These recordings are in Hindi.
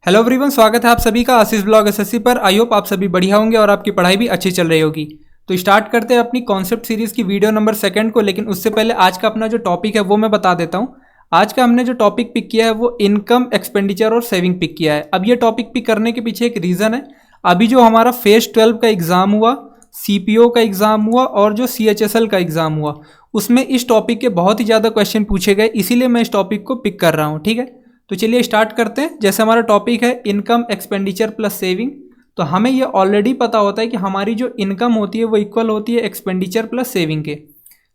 हेलो एवरीवन, स्वागत है आप सभी का आशीष ब्लॉग एसएससी पर। आई होप आप सभी बढ़िया होंगे और आपकी पढ़ाई भी अच्छी चल रही होगी। तो स्टार्ट करते हैं अपनी कॉन्सेप्ट सीरीज़ की वीडियो नंबर 2 को। लेकिन उससे पहले आज का अपना जो टॉपिक है वो मैं बता देता हूँ। आज का हमने जो टॉपिक पिक किया है वो इनकम, एक्सपेंडिचर और सेविंग पिक किया है। अब ये टॉपिक पिक करने के पीछे एक रीज़न है। अभी जो हमारा फेज 12 का एग्ज़ाम हुआ, CPO का एग्ज़ाम हुआ और जो CHSL का एग्ज़ाम हुआ, उसमें इस टॉपिक के बहुत ही ज़्यादा क्वेश्चन पूछे गए, इसीलिए मैं इस टॉपिक को पिक कर रहा हूँ। ठीक है, तो चलिए स्टार्ट करते हैं। जैसे हमारा टॉपिक है इनकम, एक्सपेंडिचर प्लस सेविंग, तो हमें ये ऑलरेडी पता होता है कि हमारी जो इनकम होती है वो इक्वल होती है एक्सपेंडिचर प्लस सेविंग के।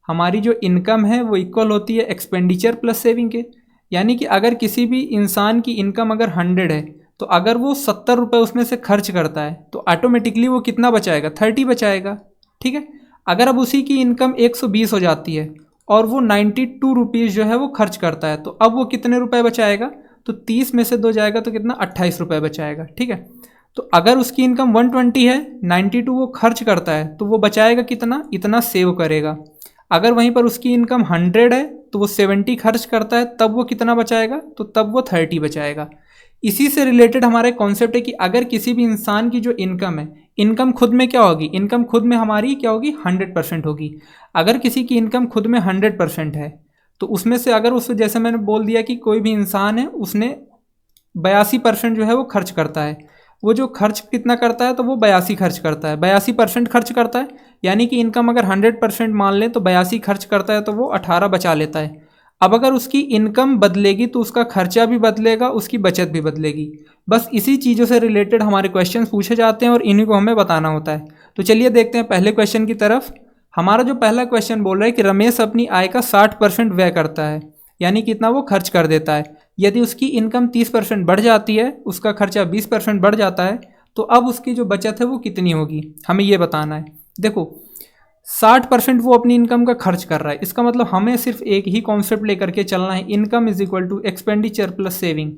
हमारी जो इनकम है वो इक्वल होती है एक्सपेंडिचर प्लस सेविंग के। यानी कि अगर किसी भी इंसान की इनकम अगर 100 है, तो अगर वो 70 रुपये उसमें से खर्च करता है तो ऑटोमेटिकली वो कितना बचाएगा? 30 बचाएगा। ठीक है, अगर अब उसी की इनकम 120 हो जाती है और वो 92 रुपीज़ जो है वो खर्च करता है, तो अब वो कितने रुपए बचाएगा? तो 30 में से 2 जाएगा तो कितना? 28 रुपये बचाएगा। ठीक है, तो अगर उसकी इनकम 120 है, 92 वो खर्च करता है, तो वो बचाएगा कितना? इतना सेव करेगा। अगर वहीं पर उसकी इनकम 100 है तो वो 70 खर्च करता है, तब वो कितना बचाएगा? तो तब वो 30 बचाएगा। इसी से रिलेटेड हमारा एक कॉन्सेप्ट है कि अगर किसी भी इंसान की जो इनकम है, इनकम खुद में क्या होगी? इनकम खुद में हमारी क्या होगी? 100% होगी। अगर किसी की इनकम खुद में 100% है तो उसमें से अगर उस, जैसे मैंने बोल दिया कि कोई भी इंसान है, उसने 82% जो है वो खर्च करता है। वो जो खर्च कितना करता है? तो वो 82 खर्च करता है, 82% खर्च करता है। यानी कि इनकम अगर 100% मान लें तो 82 खर्च करता है, तो वो 18 बचा लेता है। अब अगर उसकी इनकम बदलेगी तो उसका खर्चा भी बदलेगा, उसकी बचत भी बदलेगी। बस इसी चीज़ों से रिलेटेड हमारे क्वेश्चन पूछे जाते हैं और इन्हीं को हमें बताना होता है। तो चलिए देखते हैं पहले क्वेश्चन की तरफ। हमारा जो पहला क्वेश्चन बोल रहा है कि रमेश अपनी आय का 60% व्यय करता है, यानी कितना वो खर्च कर देता है। यदि उसकी इनकम 30% बढ़ जाती है, उसका खर्चा 20% बढ़ जाता है, तो अब उसकी जो बचत है वो कितनी होगी? हमें ये बताना है। देखो, 60% वो अपनी इनकम का खर्च कर रहा है, इसका मतलब हमें सिर्फ एक ही कॉन्सेप्ट लेकर के चलना है, income is equal to expenditure plus saving.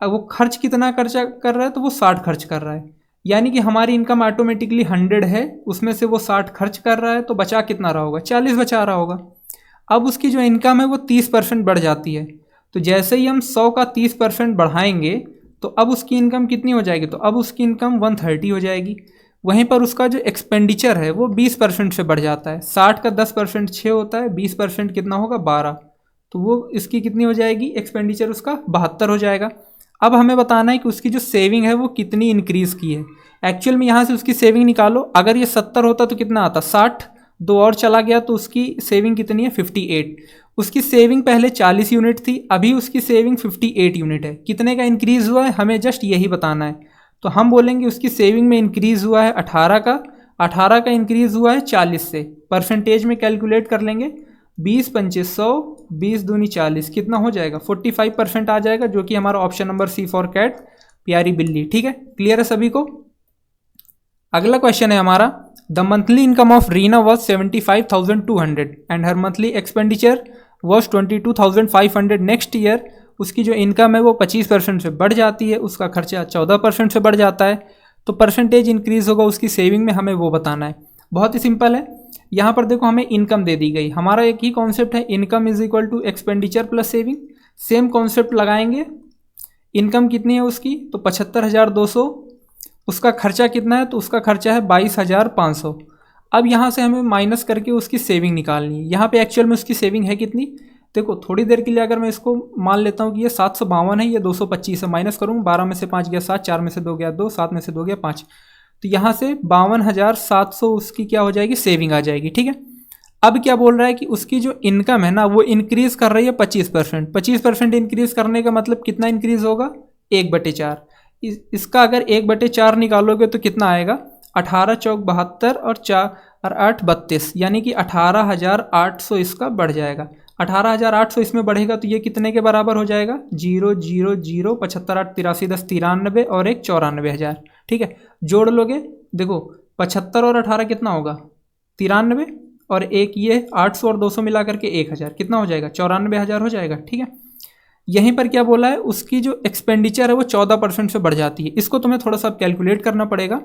अब वो खर्च कितना खर्चा कर रहा है? तो वो 60 खर्च कर रहा है। यानी कि हमारी इनकम ऑटोमेटिकली 100 है, उसमें से वो 60 खर्च कर रहा है, तो बचा कितना रहा होगा? 40 बचा रहा होगा। अब उसकी जो इनकम है वो 30% बढ़ जाती है, तो जैसे ही हम 100 का 30% बढ़ाएंगे तो अब उसकी इनकम कितनी हो जाएगी? तो अब उसकी इनकम 130 हो जाएगी। वहीं पर उसका जो एक्सपेंडिचर है वो 20% से बढ़ जाता है। 60 का 10% 6 होता है, 20% कितना होगा? 12। तो वो इसकी कितनी हो जाएगी? एक्सपेंडिचर उसका 72 हो जाएगा। अब हमें बताना है कि उसकी जो सेविंग है वो कितनी इंक्रीज़ की है। एक्चुअल में यहाँ से उसकी सेविंग निकालो। अगर ये 70 होता तो कितना आता? 60, 2 और चला गया तो उसकी सेविंग कितनी है? 58। उसकी सेविंग पहले 40 यूनिट थी, अभी उसकी सेविंग 58 यूनिट है। कितने का इंक्रीज़ हुआ है? हमें जस्ट यही बताना है। तो हम बोलेंगे उसकी सेविंग में इंक्रीज़ हुआ है 18 का, 18 का इंक्रीज़ हुआ है 40 से। परसेंटेज में कैलकुलेट कर लेंगे, 20 पंचे 100, 20 दूनी 40, कितना हो जाएगा? 45% आ जाएगा, जो कि हमारा option number C for cat, प्यारी बिल्ली। ठीक है, क्लियर है सभी को? अगला क्वेश्चन है हमारा, the monthly income of Reena was 75,200 and her monthly expenditure was 22,500। Next year उसकी जो इनकम है वो 25% से बढ़ जाती है, उसका खर्चा 14% से बढ़ जाता है, तो परसेंटेज इंक्रीज होगा उसकी सेविंग में, हमें वो बताना है। बहुत ही सिंपल है। यहाँ पर देखो, हमें इनकम दे दी गई, हमारा एक ही कॉन्सेप्ट है, income is equal to expenditure plus saving. Same concept लगाएंगे। इनकम कितनी है उसकी? तो 75,200। उसका खर्चा कितना है? तो उसका खर्चा है 22,500। अब यहाँ से हमें माइनस करके उसकी सेविंग निकालनी है। यहाँ पे एक्चुअल में उसकी सेविंग है कितनी? देखो, थोड़ी देर के लिए अगर मैं इसको मान लेता हूँ कि ये 752 है, ये 225 है, माइनस करूँ, 12 में से 5 गया 7, 4 में से 2 गया 2, 7 में से 2 गया 5, तो यहाँ से 52,700 उसकी क्या हो जाएगी? सेविंग आ जाएगी। ठीक है, अब क्या बोल रहा है कि उसकी जो इनकम है ना वो इंक्रीज़ कर रही है 25%। 25% इंक्रीज़ करने का मतलब कितना इंक्रीज़ होगा? 1/4। इसका अगर 1/4 निकालोगे तो कितना आएगा? 18 चौक 72 और 4 और 8 32, यानी कि 18,800 इसका बढ़ जाएगा। 18,800 इसमें बढ़ेगा तो ये कितने के बराबर हो जाएगा? 0 0 0 75 8 83 10 93 और एक 94,000। ठीक है, जोड़ लोगे, देखो 75 और 18 कितना होगा? 93, और एक ये 800 और 200 मिला करके 1,000, कितना हो जाएगा? 94,000 हो जाएगा। ठीक है, यहीं पर क्या बोला है? उसकी जो एक्सपेंडिचर है वो 14% से बढ़ जाती है। इसको तुम्हें थोड़ा सा कैलकुलेट करना पड़ेगा।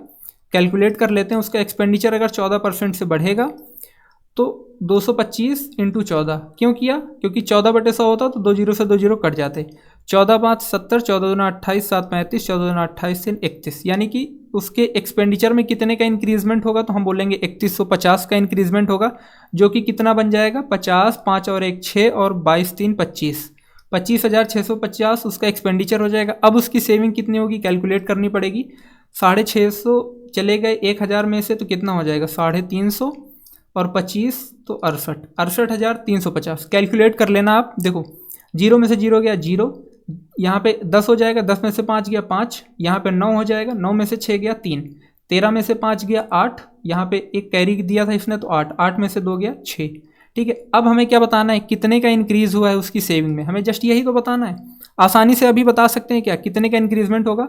कैलकुलेट कर लेते हैं। उसका एक्सपेंडिचर अगर 14% से बढ़ेगा तो 225 × 14। क्यों किया? क्योंकि 14/100 होता तो 2 जीरो से 2 जीरो कट जाते। 14×5 = 70, 14×2 = 28, 7×35 = 14×28 से 31, यानी कि उसके एक्सपेंडिचर में कितने का इंक्रीजमेंट होगा, तो हम बोलेंगे 3150 का इंक्रीजमेंट होगा, जो कि कितना बन जाएगा 50, 5 और 1 6 और 22 3 25, 25,650 उसका एक्सपेंडिचर हो जाएगा। अब उसकी सेविंग कितनी होगी कैलकुलेट करनी पड़ेगी। 650 चले गए 1000 में से तो कितना हो जाएगा 350 और 25 तो 68,350 कैलकुलेट कर लेना आप। देखो जीरो में से जीरो गया जीरो, यहाँ पे 10 हो जाएगा, 10 में से 5 गया 5, यहाँ पे 9 हो जाएगा, 9 में से 6 गया 3, 13 में से 5 गया 8, यहाँ पे एक कैरी दिया था इसने तो 8, 8 में से 2 गया 6। ठीक है, अब हमें क्या बताना है, कितने का इंक्रीज हुआ है उसकी सेविंग में, हमें जस्ट यही तो बताना है। आसानी से अभी बता सकते हैं क्या कितने का इंक्रीजमेंट होगा।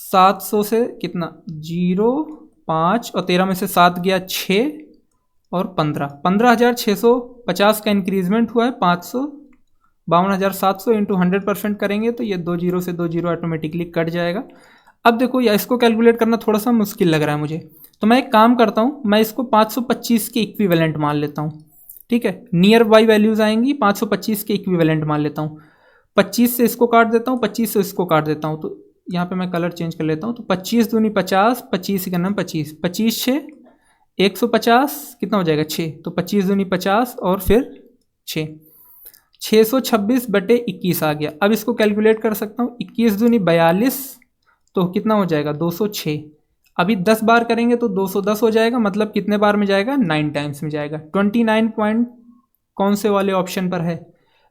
700 से कितना 0 5 और 13 में से 7 गया 6 और 15,650 का इंक्रीजमेंट हुआ है। 552,700 इंटू 100% करेंगे तो ये 2 जीरो से 2 जीरो ऑटोमेटिकली कट जाएगा। अब देखो या इसको कैलकुलेट करना थोड़ा सा मुश्किल लग रहा है मुझे, तो मैं एक काम करता हूँ, मैं इसको 525 के इक्विवेलेंट मान लेता हूँ। ठीक है, नियर बाई वैल्यूज आएंगी, 525 के इक्विवेलेंट मान लेता हूँ। 25 से इसको काट देता हूँ, 25 से इसको काट देता हूँ, तो यहाँ पे मैं कलर चेंज कर लेता हूँ। तो 25 दूनी 50, 25 का नाम 25, 25 6 150 कितना हो जाएगा 6, तो 25 दूनी 50 और फिर 6, 626/21 आ गया। अब इसको कैलकुलेट कर सकता हूँ, 21 दूनी 42 तो कितना हो जाएगा 206। अभी 10 बार करेंगे तो 210 हो जाएगा, मतलब कितने बार में जाएगा 9 टाइम्स में जाएगा। 29 पॉइंट कौन से वाले ऑप्शन पर है।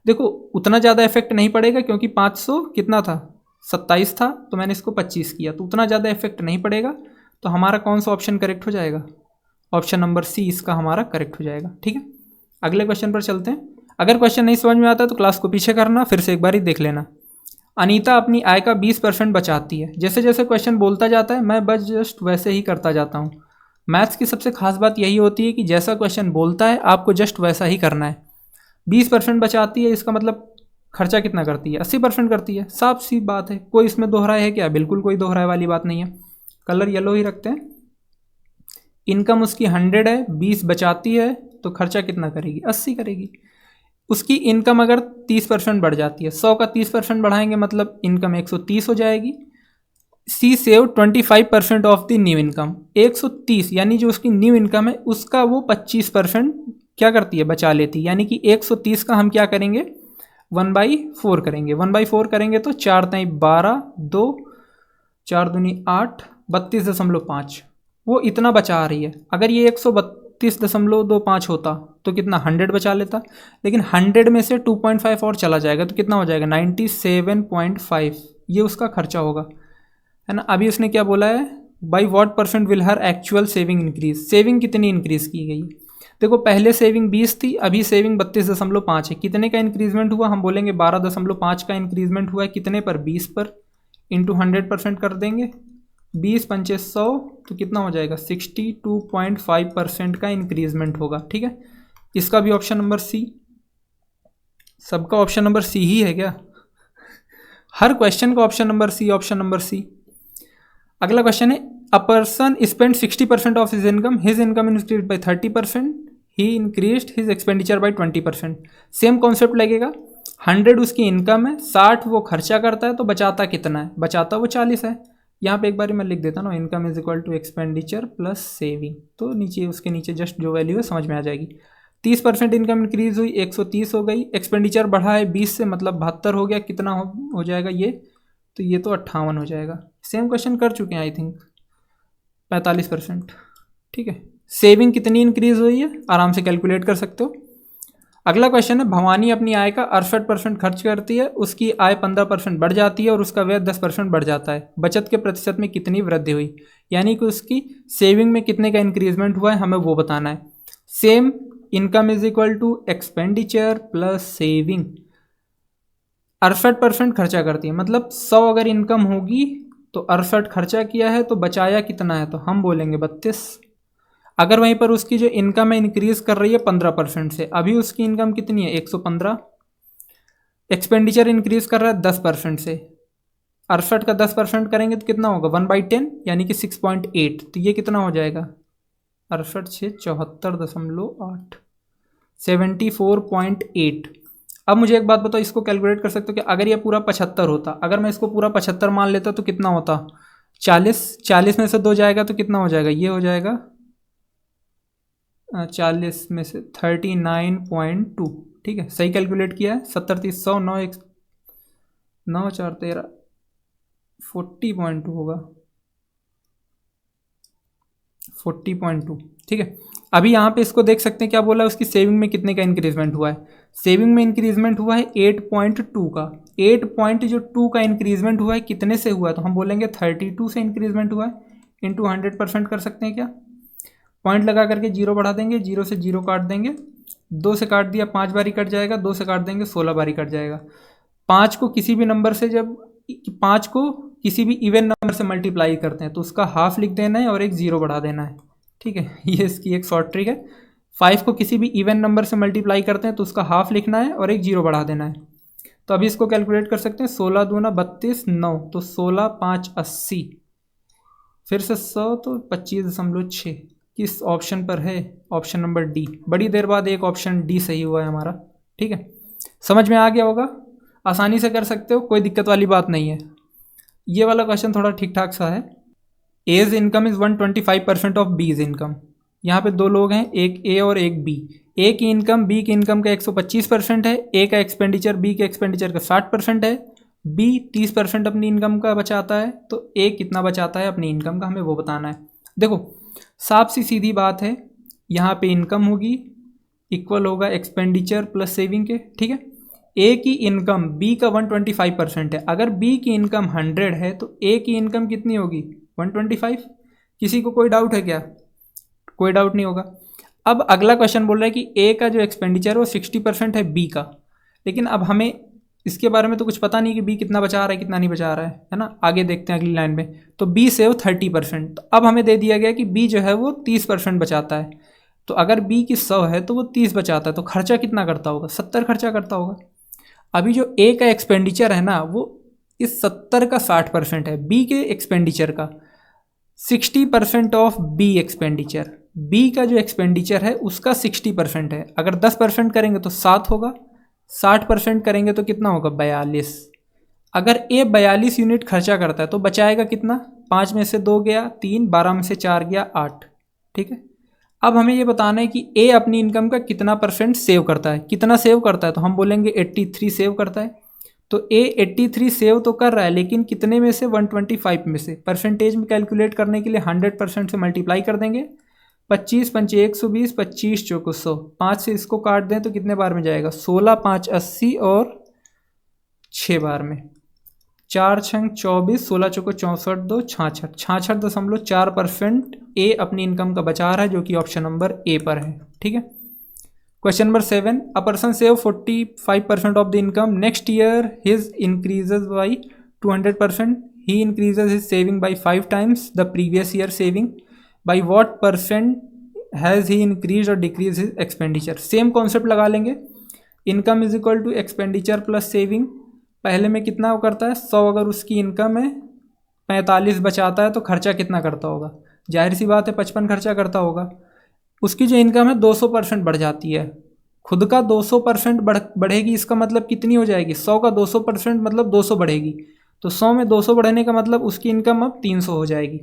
देखो उतना ज़्यादा इफेक्ट नहीं पड़ेगा क्योंकि 500 कितना था 27 था, तो मैंने इसको 25 किया, तो उतना ज़्यादा इफेक्ट नहीं पड़ेगा। तो हमारा कौन सा ऑप्शन करेक्ट हो जाएगा, ऑप्शन नंबर सी इसका हमारा करेक्ट हो जाएगा। ठीक है, अगले क्वेश्चन पर चलते हैं। अगर क्वेश्चन नहीं समझ में आता तो क्लास को पीछे करना, फिर से एक बार ही देख लेना। अनीता अपनी आय का 20% बचाती है। जैसे जैसे क्वेश्चन बोलता जाता है मैं बस जस्ट वैसे ही करता जाता हूँ। मैथ्स की सबसे खास बात यही होती है कि जैसा क्वेश्चन बोलता है आपको जस्ट वैसा ही करना है। 20% बचाती है, इसका मतलब खर्चा कितना करती है 80% करती है, साफ सी बात है। कोई इसमें दोहराए है क्या, बिल्कुल कोई दोहराए वाली बात नहीं है। कलर येलो ही रखते हैं। इनकम उसकी 100 है, 20 बचाती है, तो खर्चा कितना करेगी 80 करेगी। उसकी इनकम अगर 30% बढ़ जाती है, 100 का 30% बढ़ाएंगे मतलब इनकम 130 हो जाएगी। C save 25% of the new income, 130 यानी जो उसकी न्यू इनकम है उसका वो 25% क्या करती है बचा लेती है। यानी कि 130 का हम क्या करेंगे 1/4 करेंगे। 1/4 करेंगे तो 4 ताई 12, 2 4 दूनी 8, 32.5 वो इतना बचा रही है। अगर ये 132.25 होता तो कितना 100 बचा लेता, लेकिन 100 में से 2.5 और चला जाएगा तो कितना हो जाएगा 97.5, ये उसका खर्चा होगा, है ना। अभी उसने क्या बोला है, by what % will her actual saving increase, saving कितनी इंक्रीज की गई। देखो पहले सेविंग 20 थी, अभी सेविंग 32.5 है। कितने का इंक्रीजमेंट हुआ, हम बोलेंगे 12.5 का इंक्रीजमेंट हुआ है। कितने पर 20 पर, इंटू 100% कर देंगे, 20 पंचे 100 तो कितना हो जाएगा 62.5% का इंक्रीजमेंट होगा। ठीक है, इसका भी ऑप्शन नंबर सी, सबका ऑप्शन नंबर सी ही है क्या, हर क्वेश्चन का option number C, option number C. अगला क्वेश्चन है, a person spend 60% of his income increase by 30%, he increased his expenditure by 20%। Same concept लगेगा, 100 उसकी इनकम है, 60 वो खर्चा करता है, तो बचाता कितना है, बचाता वो 40 है। यहाँ पे एक बार मैं लिख देता ना, income is equal to expenditure plus saving, तो नीचे उसके नीचे जस्ट जो वैल्यू है समझ में आ जाएगी। 30% इनकम इंक्रीज हुई 130 हो गई, एक्सपेंडिचर बढ़ा है 20 से मतलब 72 हो गया, कितना हो जाएगा ये, तो ये तो 58 हो जाएगा। सेम क्वेश्चन कर चुके हैं आई थिंक 45%। ठीक है, सेविंग कितनी इंक्रीज हुई है आराम से कैलकुलेट कर सकते हो। अगला क्वेश्चन है, भवानी अपनी आय का 68% खर्च करती है, उसकी आय 15% बढ़ जाती है और उसका व्यय 10% बढ़ जाता है। बचत के प्रतिशत में कितनी वृद्धि हुई, यानी कि उसकी सेविंग में कितने का इंक्रीजमेंट हुआ है हमें वो बताना है। Same income is equal to expenditure plus saving. 68% खर्चा करती है, मतलब 100 अगर इनकम होगी तो 68 खर्चा किया है, तो बचाया कितना है, तो हम बोलेंगे 32। अगर वहीं पर उसकी जो इनकम है इंक्रीज कर रही है 15% से, अभी उसकी इनकम कितनी है 115, एक्सपेंडिचर इंक्रीज कर रहा है 10% से, 68 का 10% करेंगे तो कितना होगा 1/10 यानी कि 6.8, तो ये कितना हो जाएगा 68 से 74.8, 74.8। अब मुझे एक बात बताओ, इसको कैलकुलेट कर सकते हो कि अगर ये पूरा 75 होता, अगर मैं इसको पूरा 75 मान लेता तो कितना होता? 40, 40 में से 2 जाएगा तो कितना हो जाएगा? ये हो जाएगा 40 में से 39.2। ठीक है, सही कैलकुलेट किया है। 70 30 100 9 1 9 4 13 40.2 होगा, 40.2। ठीक है, अभी यहाँ पे इसको देख सकते हैं क्या बोला है, उसकी सेविंग में कितने का इंक्रीजमेंट हुआ है? सेविंग में इंक्रीजमेंट हुआ है 8.2 का। 8.2 का इंक्रीजमेंट हुआ है, कितने से हुआ है? तो हम बोलेंगे 32 से इंक्रीजमेंट हुआ है, इंटू 100% कर सकते हैं क्या? पॉइंट लगा करके जीरो बढ़ा देंगे, जीरो से जीरो काट देंगे, 2 से काट दिया 5 बारी कट जाएगा, 2 से काट देंगे 16 बारी कट जाएगा। 5 को किसी भी नंबर से जब 5 को किसी भी इवन नंबर से मल्टीप्लाई करते हैं तो उसका हाफ लिख देना है और एक जीरो बढ़ा देना है। ठीक है, ये इसकी एक शॉर्ट ट्रिक है। 5 को किसी भी इवन नंबर से मल्टीप्लाई करते हैं तो उसका हाफ लिखना है और एक जीरो बढ़ा देना है। तो अभी इसको कैलकुलेट कर सकते हैं, 16 दूना 32 9, तो 16 5 80, फिर से 100 तो 25.6। किस ऑप्शन पर है? Option number D. बड़ी देर बाद एक ऑप्शन डी सही हुआ है हमारा। ठीक है, समझ में आ गया होगा, आसानी से कर सकते हो, कोई दिक्कत वाली बात नहीं है। ये वाला क्वेश्चन थोड़ा ठीक ठाक सा है। As income is 125% of B is income. यहाँ पे 2 लोग हैं, एक ए और एक बी। ए की इनकम बी की इनकम का 125% है, ए का एक्सपेंडिचर बी के एक्सपेंडिचर का 60% है, बी 30% अपनी इनकम का बचाता है, तो ए कितना बचाता है अपनी इनकम का, हमें वो बताना है। देखो साफ सी सीधी बात है, यहाँ पे इनकम होगी इक्वल होगा एक्सपेंडिचर प्लस सेविंग के। ठीक है, ए की इनकम बी का 125% है, अगर बी की इनकम 100 है तो ए की इनकम कितनी होगी? 125। किसी को कोई डाउट है क्या? कोई डाउट नहीं होगा। अब अगला क्वेश्चन बोल रहा है कि ए का जो एक्सपेंडिचर है वो 60% है बी का, लेकिन अब हमें इसके बारे में तो कुछ पता नहीं कि बी कितना बचा रहा है कितना नहीं बचा रहा है ना। आगे देखते हैं अगली लाइन में, तो बी सेव 30%। तो अब हमें दे दिया गया कि बी जो है वो 30% बचाता है, तो अगर बी की 100 है तो वो 30 बचाता है, तो खर्चा कितना करता होगा? 70 खर्चा करता होगा। अभी जो ए का एक्सपेंडिचर है ना वो इस 70 का 60% है, बी के एक्सपेंडिचर का 60% ऑफ बी एक्सपेंडिचर। बी का जो एक्सपेंडिचर है उसका 60% है, अगर 10% करेंगे तो 7 होगा, 60% करेंगे तो कितना होगा? 42। अगर ए 42 यूनिट खर्चा करता है तो बचाएगा कितना? 5 में से 2 गया 3, 12 में से 4 गया 8। ठीक है, अब हमें ये बताना है कि ए अपनी इनकम का कितना % सेव करता है। कितना सेव करता है? तो हम बोलेंगे 83 सेव करता है। तो ए 83 सेव तो कर रहा है, लेकिन कितने में से? 125 में से। परसेंटेज में कैलकुलेट करने के लिए 100% से मल्टीप्लाई कर देंगे। 25 पंचे 120, 25 चौको 100, 5 से इसको काट दें तो कितने बार में जाएगा? 16 5 80 और 6 बार में, 4 छंग 24, 16 चौको 64, 2 66, 66.4% ए अपनी इनकम का बचा रहा है, जो कि ऑप्शन नंबर ए पर है। ठीक है, question number 7, a person save 45% of the income, next year his increases by 200%, he increases his saving by 5 times the previous year saving, by what % has he increase और decrease his expenditure. Same concept लगा लेंगे, income is equal to expenditure plus saving. पहले में कितना वो करता है? 100 अगर उसकी इनकम है, 45 बचाता है तो खर्चा कितना करता होगा? जाहिर सी बात है 55 खर्चा करता होगा। उसकी जो इनकम है 200% बढ़ जाती है, खुद का 200% बढ़ेगी, इसका मतलब कितनी हो जाएगी? 100 का 200% मतलब 200 बढ़ेगी, तो 100 में 200 बढ़ने का मतलब उसकी इनकम अब 300 हो जाएगी।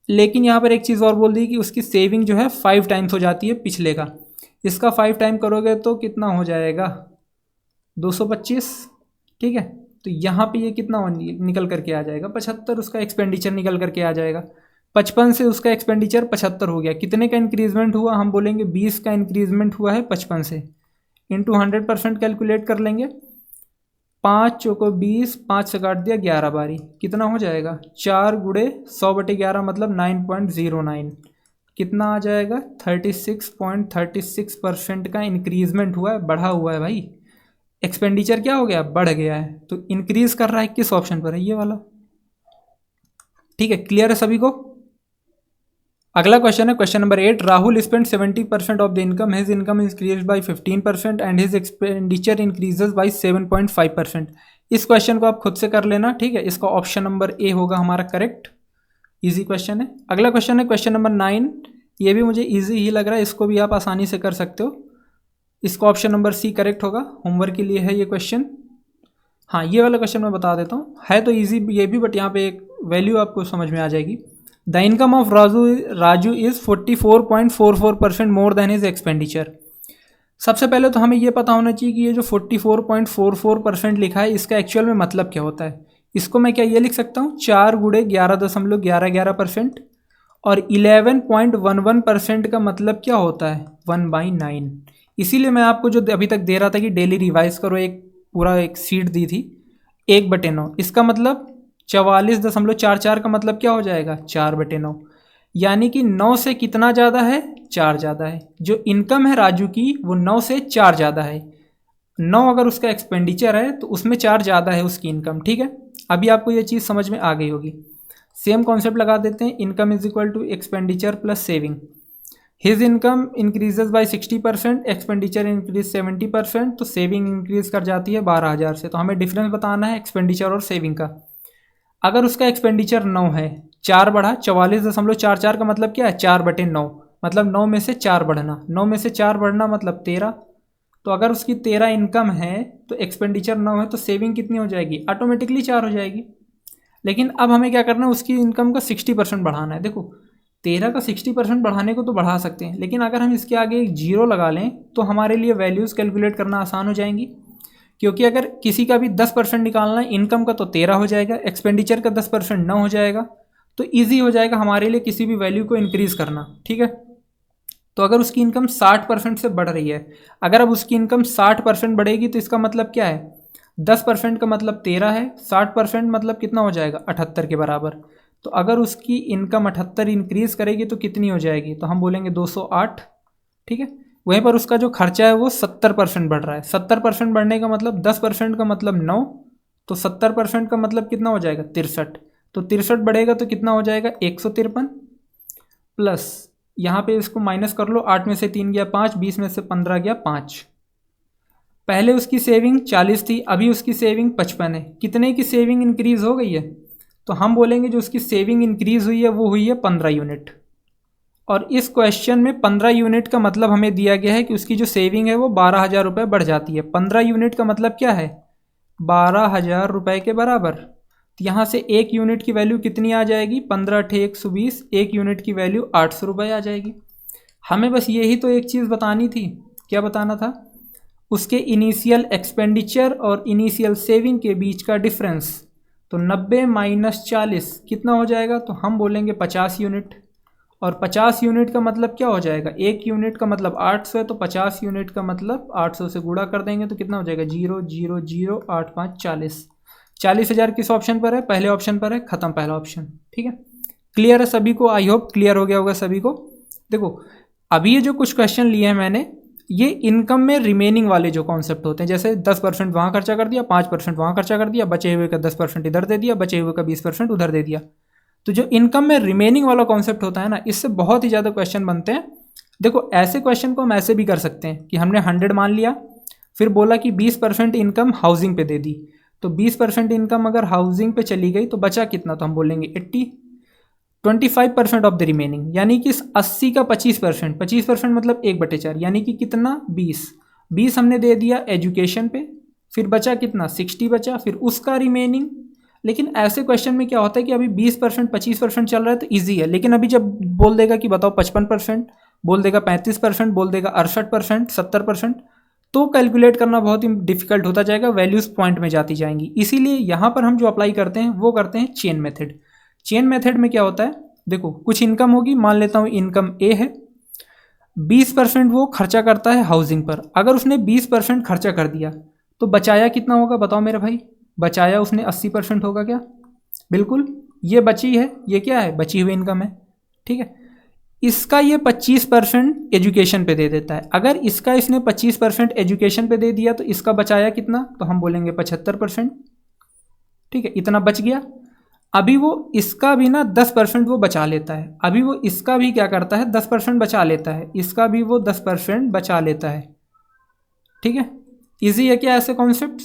लेकिन यहाँ पर एक चीज़ और बोल दी कि उसकी सेविंग जो है 5 टाइम्स हो जाती है पिछले का। इसका 5 टाइम करोगे तो कितना हो जाएगा? 225। ठीक है, तो यहाँ पे ये कितना निकल करके आ जाएगा? 75 उसका एक्सपेंडिचर निकल करके आ जाएगा। 55 से उसका एक्सपेंडिचर 75 हो गया, कितने का इंक्रीजमेंट हुआ? हम बोलेंगे 20 का इंक्रीजमेंट हुआ है 55 से, इंटू 100% कैलकुलेट कर लेंगे। 5 चौको 20, 5 से काट दिया 11 बारी, कितना हो जाएगा? 4 गुड़े 100/11 मतलब 9.09, कितना आ जाएगा? 36.36% का इंक्रीजमेंट हुआ है, बढ़ा हुआ है भाई। एक्सपेंडिचर क्या हो गया? बढ़ गया है, तो इंक्रीज कर रहा है किस ऑप्शन पर है? ये वाला। ठीक है, क्लियर है सभी को? अगला क्वेश्चन है question number 8, Rahul spend 70% of the income, his income increase by 15% and his expenditure increases by 7.5%। इस क्वेश्चन को आप खुद से कर लेना। ठीक है, इसका ऑप्शन नंबर ए होगा हमारा करेक्ट। इजी क्वेश्चन है। अगला क्वेश्चन है क्वेश्चन नंबर 9, ये भी मुझे इजी ही लग रहा है, इसको भी आप आसानी से कर सकते हो। इसका ऑप्शन नंबर सी करेक्ट होगा। होमवर्क के लिए है ये क्वेश्चन। हाँ, ये वाला क्वेश्चन मैं बता देता हूँ, है तो इजी ये भी, बट यहाँ पे एक वैल्यू आपको समझ में आ जाएगी। The income of Raju is 44.44% more than his expenditure. सबसे पहले तो हमें ये पता होना चाहिए कि ये जो 44.44% लिखा है इसका एक्चुअल में मतलब क्या होता है। इसको मैं क्या ये लिख सकता हूँ, 4 गुणे 11.11%, और 11.11% का मतलब क्या होता है, 1/9। इसीलिए मैं आपको जो अभी तक दे रहा था कि डेली रिवाइज करो, एक पूरा एक सीट दी थी, 1/9, इसका मतलब 44.44 का मतलब क्या हो जाएगा, 4/9। यानी कि 9 से कितना ज़्यादा है, 4 ज़्यादा है। जो इनकम है राजू की वो 9 से 4 ज़्यादा है। 9 अगर उसका एक्सपेंडिचर है तो उसमें 4 ज़्यादा है उसकी इनकम। ठीक है, अभी आपको ये चीज़ समझ में आ गई होगी। सेम कॉन्सेप्ट लगा देते हैं, income is equal to expenditure plus saving. His income increases by 60%, expenditure increase 70%, तो सेविंग इंक्रीज कर जाती है 12,000 से। तो हमें डिफरेंस बताना है एक्सपेंडिचर और सेविंग का। अगर उसका एक्सपेंडिचर 9 है, 4 बढ़ा 44.44 का मतलब क्या है, 4/9, मतलब 9 में से 4 बढ़ना, 9 में से 4 बढ़ना मतलब 13। तो अगर उसकी 13 इनकम है तो एक्सपेंडिचर 9 है, तो सेविंग कितनी हो जाएगी, ऑटोमेटिकली 4 हो जाएगी। लेकिन अब हमें क्या करना है, उसकी इनकम का 60% बढ़ाना है। देखो 13 का 60% बढ़ाने को तो बढ़ा सकते हैं, लेकिन अगर हम इसके आगे एक जीरो लगा लें तो हमारे लिए वैल्यूज़ कैलकुलेट करना आसान हो जाएंगी। क्योंकि अगर किसी का भी 10% निकालना है इनकम का तो 13 हो जाएगा, एक्सपेंडिचर का 10% 9 हो जाएगा, तो ईजी हो जाएगा हमारे लिए किसी भी वैल्यू को इंक्रीज़ करना। ठीक है, तो अगर उसकी इनकम 60% से बढ़ रही है, अगर अब उसकी इनकम 60% बढ़ेगी तो इसका मतलब क्या है, 10% का मतलब 13 है, 60% मतलब कितना हो जाएगा, 78 के बराबर। तो अगर उसकी इनकम 78 इंक्रीज़ करेगी तो कितनी हो जाएगी, तो हम बोलेंगे 208। ठीक है, वहीं पर उसका जो खर्चा है वो 70% बढ़ रहा है। 70% बढ़ने का मतलब 10% का मतलब 9, तो 70% का मतलब कितना हो जाएगा, 63। तो 63 बढ़ेगा तो कितना हो जाएगा, 153, प्लस यहाँ पे इसको माइनस कर लो, 8 में से 3 गया 5, 20 में से 15 गया 5। पहले उसकी सेविंग 40 थी, अभी उसकी सेविंग 55 है। कितने की सेविंग इंक्रीज़ हो गई है, तो हम बोलेंगे जो उसकी सेविंग इंक्रीज़ हुई है वो हुई है 15 यूनिट। और इस क्वेश्चन में 15 यूनिट का मतलब हमें दिया गया है कि उसकी जो सेविंग है वो 12,000 रुपये बढ़ जाती है। 15 यूनिट का मतलब क्या है, 12,000 रुपये के बराबर। तो यहाँ से एक यूनिट की वैल्यू कितनी आ जाएगी, 15 × 120, एक यूनिट की वैल्यू 800 रुपये आ जाएगी। हमें बस यही तो एक चीज़ बतानी थी, क्या बताना था, उसके इनिशियल एक्सपेंडिचर और इनिशियल सेविंग के बीच का डिफरेंस। तो 90 - 40 कितना हो जाएगा, तो हम बोलेंगे 50 यूनिट। और 50 यूनिट का मतलब क्या हो जाएगा, एक यूनिट का मतलब 800 है, तो 50 यूनिट का मतलब 800 से गुणा कर देंगे तो कितना हो जाएगा, 0 0 0 8 5 40। 40,000 किस ऑप्शन पर है, पहले ऑप्शन पर है, खत्म पहला ऑप्शन। ठीक है, क्लियर है सभी को, आई होप क्लियर हो गया होगा सभी को। देखो अभी ये जो कुछ क्वेश्चन लिए हैं मैंने, ये इनकम में रिमेनिंग वाले जो कॉन्सेप्ट होते हैं, जैसे 10% वहाँ खर्चा कर दिया, 5% वहाँ खर्चा कर दिया, बचे हुए का 10% इधर दे दिया, बचे हुए का 20% उधर दे दिया। तो जो इनकम में रिमेनिंग वाला कॉन्सेप्ट होता है ना, इससे बहुत ही ज़्यादा क्वेश्चन बनते हैं। देखो ऐसे क्वेश्चन को हम ऐसे भी कर सकते हैं कि हमने 100 मान लिया, फिर बोला कि 20% इनकम हाउसिंग पे दे दी, तो 20% इनकम अगर हाउसिंग पे चली गई तो बचा कितना, तो हम बोलेंगे 80। 25% ऑफ द रिमेनिंग, यानी कि 80 का 25%, 25% मतलब 1/4, यानी कि कितना, 20 हमने दे दिया एजुकेशन पे, फिर बचा कितना, 60 बचा, फिर उसका रिमेनिंग। लेकिन ऐसे क्वेश्चन में क्या होता है कि अभी 20% 25% चल रहा है तो ईजी है, लेकिन अभी जब बोल देगा कि बताओ 55%, बोल देगा 35%, बोल देगा 68%, 70%, तो कैलकुलेट करना बहुत ही डिफिकल्ट होता जाएगा, वैल्यूज पॉइंट में जाती जाएंगी। इसीलिए यहाँ पर हम जो अप्लाई करते हैं वो करते हैं चेन मेथड। चेन मेथड में क्या होता है, देखो कुछ इनकम होगी, मान लेता हूँ इनकम ए है, 20% वो खर्चा करता है हाउसिंग पर। अगर उसने 20% खर्चा कर दिया तो बचाया कितना होगा, बताओ मेरे भाई, बचाया उसने 80% होगा क्या, बिल्कुल। ये बची है, ये क्या है, बची हुई इनकम है। ठीक है, इसका ये 25% एजुकेशन पे दे देता है। अगर इसका इसने 25% एजुकेशन पे दे दिया तो इसका बचाया कितना, तो हम बोलेंगे 75%। ठीक है, इतना बच गया। अभी वो इसका भी ना 10% वो बचा लेता है, अभी वो इसका भी क्या करता है, 10% बचा लेता है, इसका भी वो 10% बचा लेता है। ठीक है, इजी है क्या ऐसे कॉन्सेप्ट,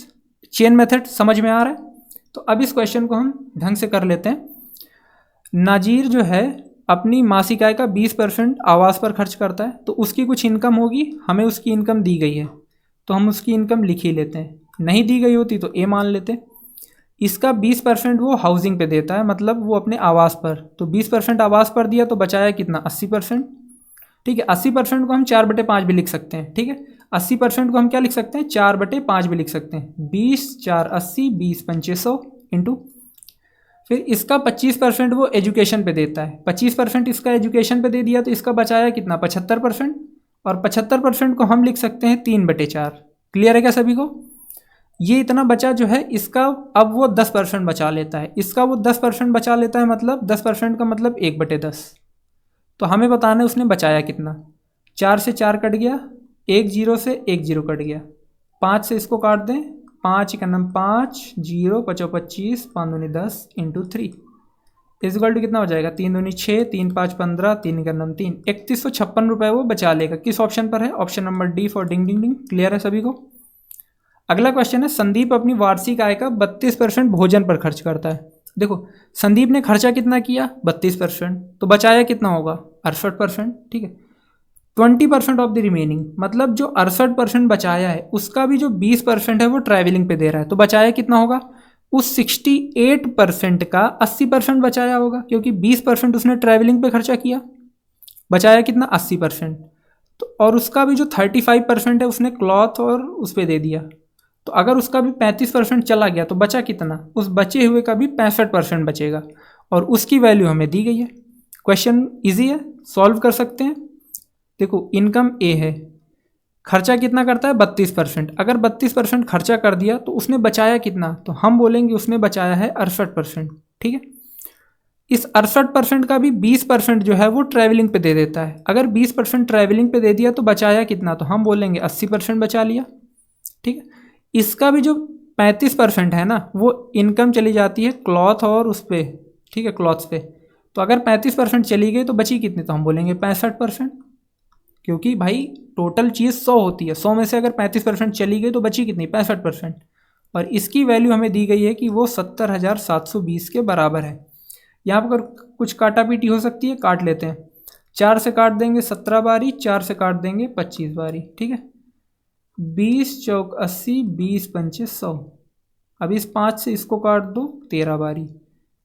चेन मेथड समझ में आ रहा है। तो अब इस क्वेश्चन को हम ढंग से कर लेते हैं। नाजीर जो है अपनी मासिक आय का 20% आवास पर खर्च करता है, तो उसकी कुछ इनकम होगी, हमें उसकी इनकम दी गई है तो हम उसकी इनकम लिख ही लेते हैं, नहीं दी गई होती तो ए मान लेते। इसका 20% वो हाउसिंग पे देता है, मतलब वो अपने आवास पर, तो 20% आवास पर दिया तो बचाया कितना 80%। ठीक है, 80% को हम 4/5 भी लिख सकते हैं। ठीक है, 80% को हम क्या लिख सकते हैं 4/5 भी लिख सकते हैं। 20 4 80, 20 पंचे 100 इंटू, फिर इसका 25% वो एजुकेशन पे देता है, 25% इसका एजुकेशन पे दे दिया तो इसका बचाया कितना 75%, और 75% को हम लिख सकते हैं 3/4। क्लियर है क्या सभी को? ये इतना बचा जो है इसका, अब वो 10% बचा लेता है, इसका वो 10% बचा लेता है, मतलब 10% का मतलब 1/10। तो हमें बताना है उसने बचाया कितना। 4 से 4 कट गया, 1 0 से 1 0 कट गया, 5 से इसको काट दें, 5 का नम 5, 0 5 25, 5 दूनी 10 इंटू 3 इक्वल टू कितना हो जाएगा 3 दूनी 6, 3 5 15, 3 का नम 3, 3156 रुपये वो बचा लेगा। किस ऑप्शन पर है? Option number D for ding ding ding. Clear है सभी को? अगला क्वेश्चन है, संदीप अपनी वार्षिक आय का 32% भोजन पर खर्च करता है। देखो संदीप ने खर्चा कितना किया 32%, तो बचाया कितना होगा 68%। ठीक है, 20% ऑफ द रिमेनिंग, मतलब जो 68% बचाया है उसका भी जो 20% है वो ट्रैवलिंग पे दे रहा है, तो बचाया कितना होगा, उस 68% का 80% बचाया होगा, क्योंकि 20% उसने ट्रैवलिंग पे खर्चा किया, बचाया कितना 80%। तो और उसका भी जो 35% है उसने क्लॉथ और उस पर दे दिया, तो अगर उसका भी 35% चला गया तो बचा कितना, उस बचे हुए का भी 65% बचेगा, और उसकी वैल्यू हमें दी गई है। क्वेश्चन इजी है, सॉल्व कर सकते हैं। देखो इनकम ए है, खर्चा कितना करता है 32%, अगर 32% खर्चा कर दिया तो उसने बचाया कितना, तो हम बोलेंगे उसने बचाया है 68%। ठीक है, इस 68% का भी 20% जो है वो ट्रैवलिंग पे दे देता है, अगर 20% ट्रैवलिंग पे दे दिया तो बचाया कितना, तो हम बोलेंगे 80% बचा लिया। ठीक है, इसका भी जो 35% है ना वो इनकम चली जाती है क्लॉथ और उस पर, ठीक है क्लॉथ्स पे, तो अगर 35% चली गई तो बची कितनी, तो हम बोलेंगे 65%, क्योंकि भाई टोटल चीज़ 100 होती है, 100 में से अगर 35% चली गई तो बची कितनी 65%, और इसकी वैल्यू हमें दी गई है कि वो 70,720 के बराबर है। यहाँ पर कुछ काटा पीटी हो सकती है, काट लेते हैं। 4 से काट देंगे 17 बारी, 4 से काट देंगे 25 बारी। ठीक है, 20 चौक 80, 20 पंचे 100। अब इस 5 से इसको काट दो 13 बारी,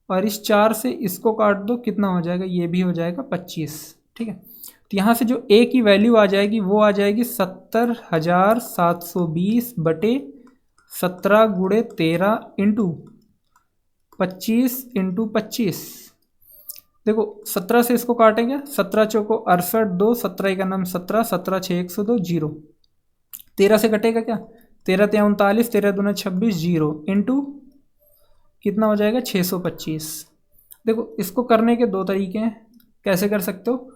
और इस 4 से इसको काट दो, कितना हो जाएगा, ये भी हो जाएगा 25। ठीक है, तो यहाँ से जो ए की वैल्यू आ जाएगी वो आ जाएगी 70,720 बटे 17 गुणे 13 इंटू 25 इंटू 25। देखो 17 से इसको काटेंगे, 17 चौको 68, 2 17 का नाम 17, 17 6 102 0, 13 से कटेगा क्या, 13 3 39, 13 दूना 26 0 इंटू कितना हो जाएगा 625। देखो इसको करने के दो तरीके हैं, कैसे कर सकते हो,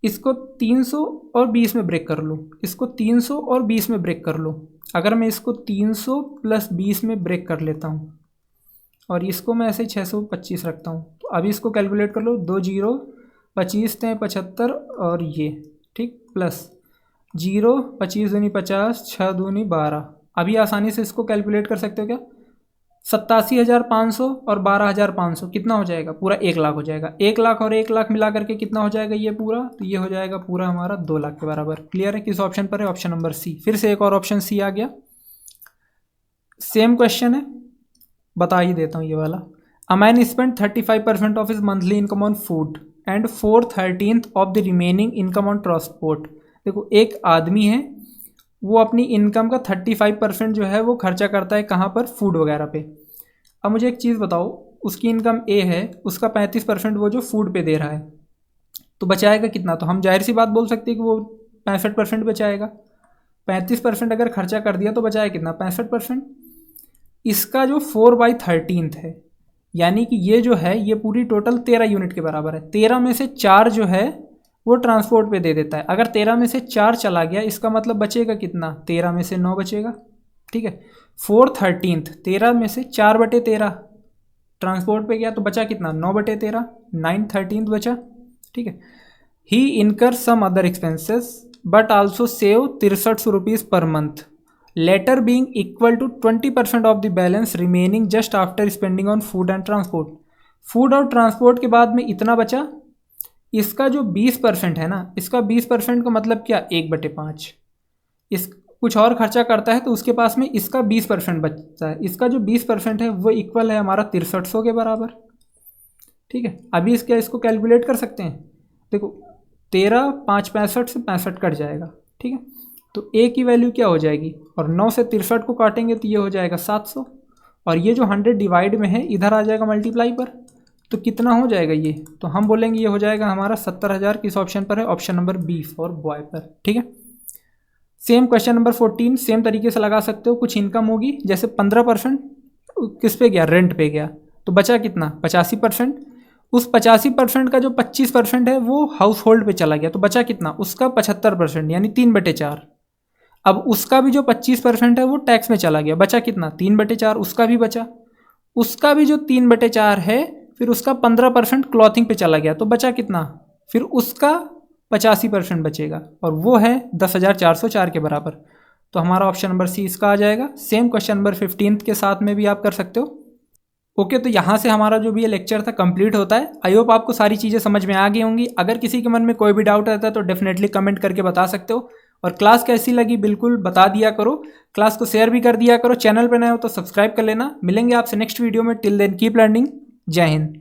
इसको 300 और 20 में ब्रेक कर लो, इसको 300 और 20 में ब्रेक कर लो। अगर मैं इसको 300 प्लस 20 में ब्रेक कर लेता हूँ और इसको मैं ऐसे 625 रखता हूँ, तो अभी इसको कैलकुलेट कर लो, 2 0 25 × 75 और ये, ठीक, प्लस 0 25 दूनी 50, 6 दूनी 12। अभी आसानी से इसको कैलकुलेट कर सकते हो क्या, 87,500 और 12,500 कितना हो जाएगा, पूरा 1 लाख हो जाएगा। 1 लाख और 1 लाख मिला करके कितना हो जाएगा ये पूरा, तो ये हो जाएगा पूरा हमारा 2 लाख के बराबर। क्लियर है? किस ऑप्शन पर है, ऑप्शन नंबर सी। फिर से एक और ऑप्शन सी आ गया, सेम क्वेश्चन है, बता ही देता हूँ ये वाला। A man spend 35% of his monthly income on food and 4/13 of the remaining income on transport. देखो एक आदमी है, वो अपनी इनकम का 35% जो है वो खर्चा करता है कहाँ पर, फूड वगैरह पे। अब मुझे एक चीज़ बताओ, उसकी इनकम ए है, उसका 35% वो जो फूड पे दे रहा है, तो बचाएगा कितना, तो हम जाहिर सी बात बोल सकते हैं कि वो 65% बचाएगा। 35% अगर खर्चा कर दिया तो बचाया कितना 65%। इसका जो 4/13 है, यानी कि ये जो है ये पूरी टोटल 13 यूनिट के बराबर है। 13 में से 4 जो है वो ट्रांसपोर्ट पे दे देता है। अगर 13 में से 4 चला गया, इसका मतलब बचेगा कितना, 13 में से 9 बचेगा। ठीक है, 4/13, 13 में से 4/13 ट्रांसपोर्ट पे गया तो बचा कितना, 9/13, 9/13 बचा। ठीक है, he incur some other expenses but also save 63 rupees per month, latter being equal to 20% of the balance remaining just after spending on food and transport. Food और ट्रांसपोर्ट के बाद में इतना बचा इसका जो 20% है ना, इसका 20% का मतलब क्या, 1/5। इस कुछ और खर्चा करता है तो उसके पास में इसका 20% बचता है। इसका जो 20% है वो इक्वल है हमारा 6300 के बराबर। ठीक है, अभी इसको कैलकुलेट कर सकते हैं। देखो 13, 5 65 से 65 कट जाएगा। ठीक है, तो ए की वैल्यू क्या हो जाएगी, और 9 से 63 को काटेंगे तो ये हो जाएगा 700, और ये जो 100 डिवाइड में है इधर आ जाएगा मल्टीप्लाई पर, तो कितना हो जाएगा ये, तो हम बोलेंगे ये हो जाएगा हमारा 70,000। किस ऑप्शन पर है, option number B for boy पर। ठीक है, सेम क्वेश्चन नंबर 14 सेम तरीके से लगा सकते हो। कुछ इनकम होगी, जैसे 15% किस पे गया, रेंट पे गया, तो बचा कितना, 85%। उस 85% का जो 25% है वो हाउस होल्ड पे चला गया, तो बचा कितना, उसका 75%, यानी 3/4। अब उसका भी जो 25% है वो टैक्स में चला गया, बचा कितना, 3/4, उसका भी बचा। उसका भी जो 3/4 है, फिर उसका 15% क्लॉथिंग पे चला गया, तो बचा कितना, फिर उसका 85% बचेगा, और वो है 10,404 के बराबर। तो हमारा ऑप्शन नंबर सी इसका आ जाएगा। सेम क्वेश्चन नंबर 15 के साथ में भी आप कर सकते हो। ओके, तो यहाँ से हमारा जो भी ये लेक्चर था कंप्लीट होता है। आई होप आपको सारी चीज़ें समझ में आ गई होंगी। अगर किसी के मन में कोई भी डाउट रहता है तो डेफिनेटली कमेंट करके बता सकते हो, और क्लास कैसी लगी बिल्कुल बता दिया करो। क्लास को शेयर भी कर दिया करो। चैनल पर नए हो तो सब्सक्राइब कर लेना। मिलेंगे आपसे नेक्स्ट वीडियो में। Till then keep learning. जय हिंद।